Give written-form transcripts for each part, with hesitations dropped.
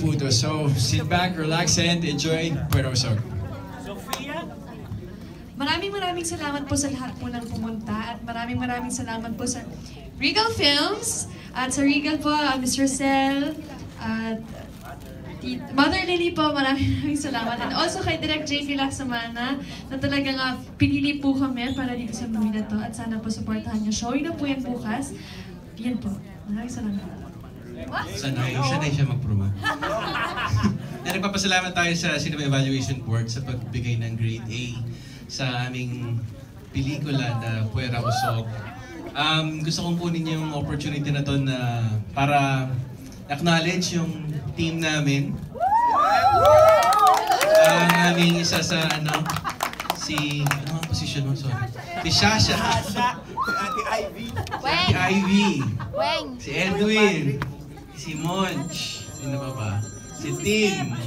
po to. So, sit back, relax, and enjoy Puerto Usog. Maraming salamat po sa lahat po ng pumunta at maraming salamat po sa Regal Films at sa Regal po, Mr. Cel at Mother Lily po, maraming salamat. And also kay Direk JP Lacsamana na talagang pinili po kami para dito sa movie na to at sana po supportahan niyo. Showing na po yan bukas. Yan po. Maraming salamat. Sanay siya mag-promote. Nagpapasalamat tayo sa Cinema Evaluation Board sa pagbigay ng grade A sa aming pelikula na Puerto Usog. Gusto kong kunin yung opportunity na to na para acknowledge yung team namin. Ang aming isa sa ano ang position mo? Sorry. Si Shasha. Ate Ivy. Si Ivy. Si Edwin. Si Monch. Sino ba? Si Tim.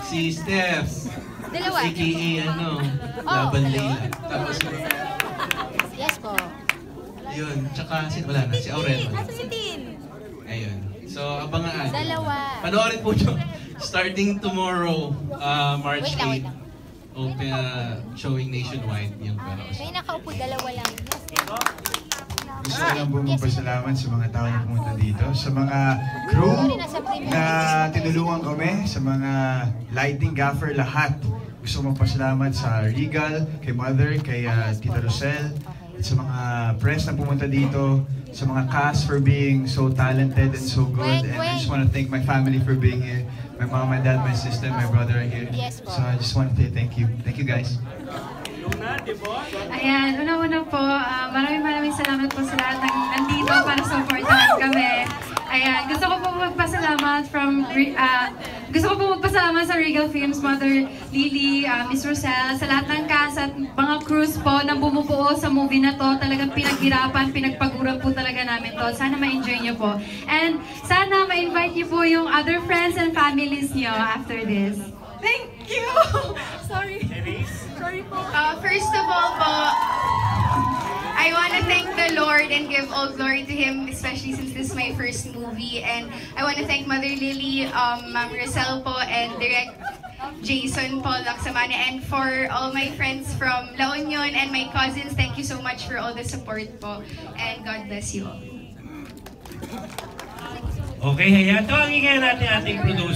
Si Steph. AKA Laban Leila. Tapos Yes po. yun, tsaka wala na, si Aurel. Ayun. So, abangan. Dalawa. Panoorin po nyo. Starting tomorrow, March 8, Wait lang. open showing nationwide yung Puerto Usog. May nakaupo, dalawa lang. Gusto ko lang po magpasalamat sa mga tao na pumunta dito, sa mga crew na tinulungan kami, sa mga lighting gaffer, lahat. Gusto ko magpasalamat sa Regal, kay Mother, kay Tita Rosel, at sa mga press na pumunta dito, sa mga cast for being so talented and so good. And I just want to thank my family for being here. My mom, my dad, my sister, my brother are here. So I just want to say thank you. Thank you guys. Ayan, una-una po, maraming salamat po sa lahat ng nandito para supportahan kami. Ayan, gusto ko po magpasalamat sa Regal Films, Mother Lily, Miss Rosel, sa lahat ng cast at mga crews po na bumubuo sa movie na to. Talagang pinaghirapan, pinagpaguran po talaga namin to. Sana ma-enjoy nyo po. And sana ma-invite nyo po yung other friends and families nyo after this. Thank you! Sorry. Sorry po. First of all po, I want to thank the Lord and give all glory to Him, especially since this is my first movie. And I want to thank Mother Lily, Ma'am Rosel po, and Direct Jason po Lacsamana. And for all my friends from La Union and my cousins, thank you so much for all the support po. And God bless you all. Okay, ito ang ingay natin ating producer.